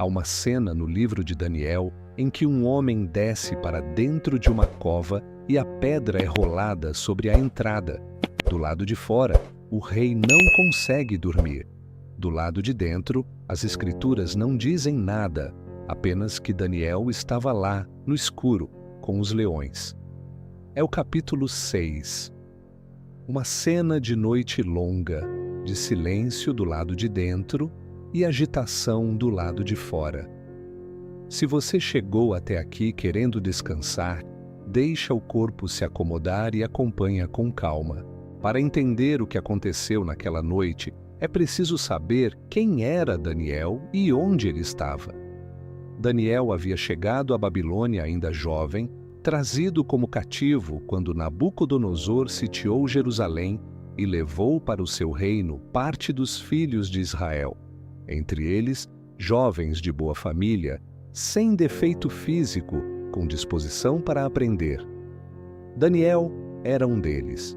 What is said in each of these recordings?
uma cena no livro de Daniel em que um homem desce para dentro de uma cova e a pedra é rolada sobre a entrada. Do lado de fora, o rei não consegue dormir. Do lado de dentro, as escrituras não dizem nada, apenas que Daniel estava lá, no escuro, com os leões. É o capítulo 6. Uma cena de noite longa, de silêncio do lado de dentro e agitação do lado de fora. Se você chegou até aqui querendo descansar, deixa o corpo se acomodar e acompanha com calma. Para entender o que aconteceu naquela noite, é preciso saber quem era Daniel e onde ele estava. Daniel havia chegado à Babilônia ainda jovem, trazido como cativo quando Nabucodonosor sitiou Jerusalém e levou para o seu reino parte dos filhos de Israel, entre eles jovens de boa família, sem defeito físico, com disposição para aprender. Daniel era um deles.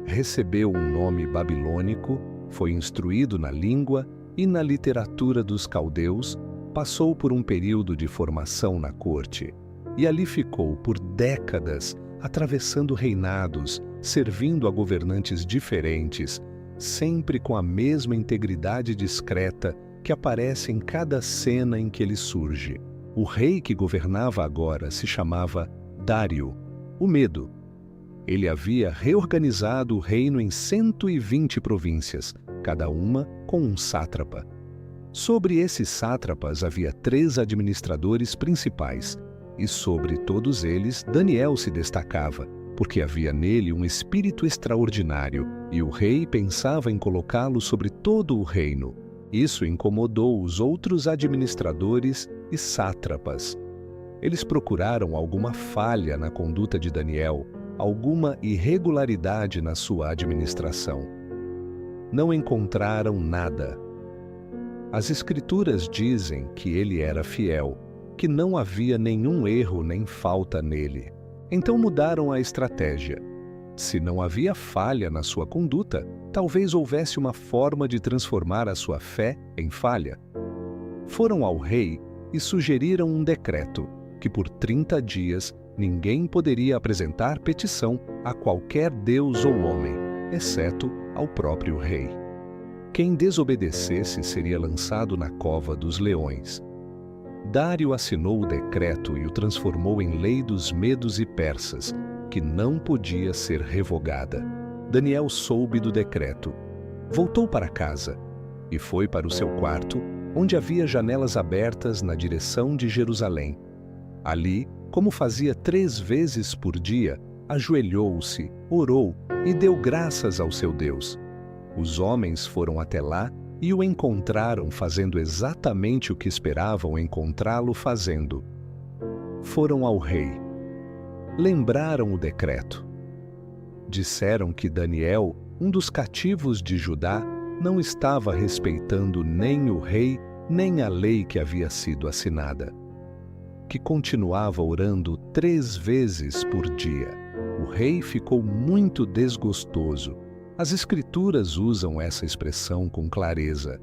Recebeu um nome babilônico, foi instruído na língua e na literatura dos caldeus, passou por um período de formação na corte e ali ficou por décadas, atravessando reinados, servindo a governantes diferentes, sempre com a mesma integridade discreta que aparece em cada cena em que ele surge. O rei que governava agora se chamava Dário, o Medo. Ele havia reorganizado o reino em 120 províncias, cada uma com um sátrapa. Sobre esses sátrapas havia 3 administradores principais, e sobre todos eles Daniel se destacava, porque havia nele um espírito extraordinário, e o rei pensava em colocá-lo sobre todo o reino. Isso incomodou os outros administradores e sátrapas. Eles procuraram alguma falha na conduta de Daniel, alguma irregularidade na sua administração. Não encontraram nada. As Escrituras dizem que ele era fiel, que não havia nenhum erro nem falta nele. Então mudaram a estratégia. Se não havia falha na sua conduta, talvez houvesse uma forma de transformar a sua fé em falha. Foram ao rei e sugeriram um decreto, que por 30 dias ninguém poderia apresentar petição a qualquer deus ou homem, exceto ao próprio rei. Quem desobedecesse seria lançado na cova dos leões. Dário assinou o decreto e o transformou em lei dos medos e persas, que não podia ser revogada. Daniel soube do decreto, voltou para casa e foi para o seu quarto, onde havia janelas abertas na direção de Jerusalém. Ali, como fazia 3 vezes por dia, ajoelhou-se, orou e deu graças ao seu Deus. Os homens foram até lá e o encontraram fazendo exatamente o que esperavam encontrá-lo fazendo. Foram ao rei. Lembraram o decreto. Disseram que Daniel, um dos cativos de Judá, não estava respeitando nem o rei, nem a lei que havia sido assinada. Que continuava orando 3 vezes por dia. O rei ficou muito desgostoso. As Escrituras usam essa expressão com clareza.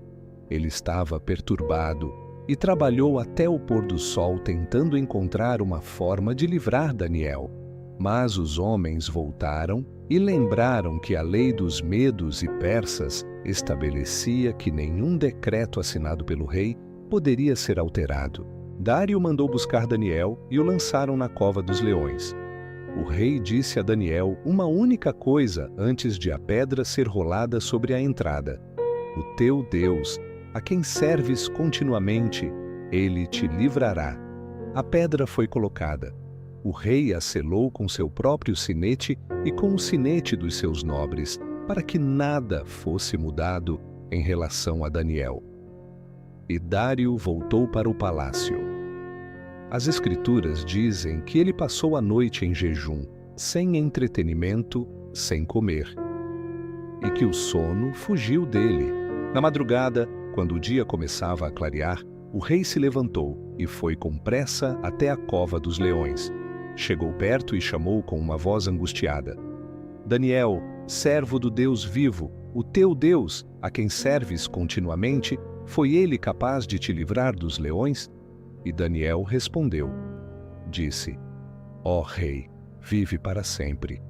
Ele estava perturbado e trabalhou até o pôr do sol tentando encontrar uma forma de livrar Daniel. Mas os homens voltaram e lembraram que a lei dos medos e persas estabelecia que nenhum decreto assinado pelo rei poderia ser alterado. Dário mandou buscar Daniel e o lançaram na cova dos leões. O rei disse a Daniel uma única coisa antes de a pedra ser rolada sobre a entrada: o teu Deus, a quem serves continuamente, ele te livrará. A pedra foi colocada. O rei a selou com seu próprio sinete e com o sinete dos seus nobres, para que nada fosse mudado em relação a Daniel. E Dário voltou para o palácio. As Escrituras dizem que ele passou a noite em jejum, sem entretenimento, sem comer, e que o sono fugiu dele. Na madrugada, quando o dia começava a clarear, o rei se levantou e foi com pressa até a cova dos leões. Chegou perto e chamou com uma voz angustiada: Daniel, servo do Deus vivo, o teu Deus, a quem serves continuamente, Foi ele capaz de te livrar dos leões? E Daniel respondeu, disse, ó rei, vive para sempre.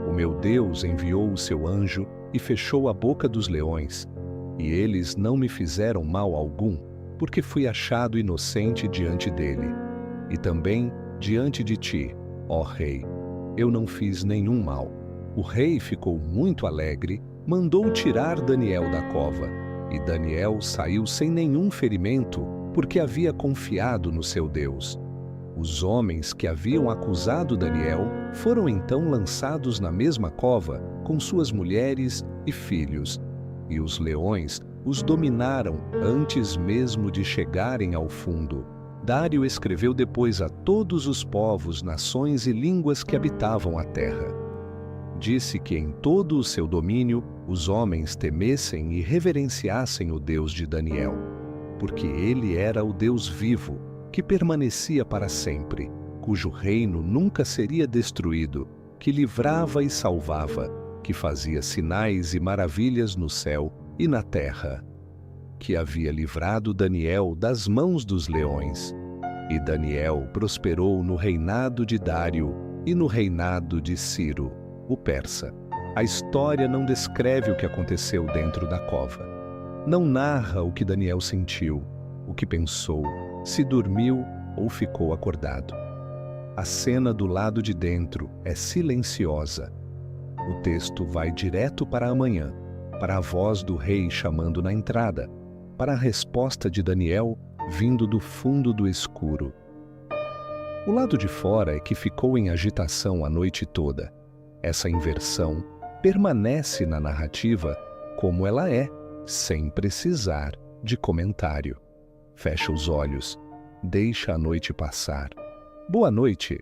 O meu Deus enviou o seu anjo e fechou a boca dos leões, e eles não me fizeram mal algum, porque fui achado inocente diante dele. E também diante de ti, ó rei, eu não fiz nenhum mal. O rei ficou muito alegre, mandou tirar Daniel da cova, e Daniel saiu sem nenhum ferimento, porque havia confiado no seu Deus. Os homens que haviam acusado Daniel foram então lançados na mesma cova com suas mulheres e filhos, e os leões os dominaram antes mesmo de chegarem ao fundo. Dário escreveu depois a todos os povos, nações e línguas que habitavam a terra. Disse que em todo o seu domínio os homens temessem e reverenciassem o Deus de Daniel, porque ele era o Deus vivo, que permanecia para sempre, cujo reino nunca seria destruído, que livrava e salvava, que fazia sinais e maravilhas no céu e na terra, que havia livrado Daniel das mãos dos leões. E Daniel prosperou no reinado de Dário e no reinado de Ciro, o persa. A história não descreve o que aconteceu dentro da cova. Não narra o que Daniel sentiu, o que pensou, se dormiu ou ficou acordado. A cena do lado de dentro é silenciosa. O texto vai direto para amanhã, para a voz do rei chamando na entrada, para a resposta de Daniel vindo do fundo do escuro. O lado de fora é que ficou em agitação a noite toda. Essa inversão permanece na narrativa como ela é, sem precisar de comentário. Fecha os olhos, deixa a noite passar. Boa noite.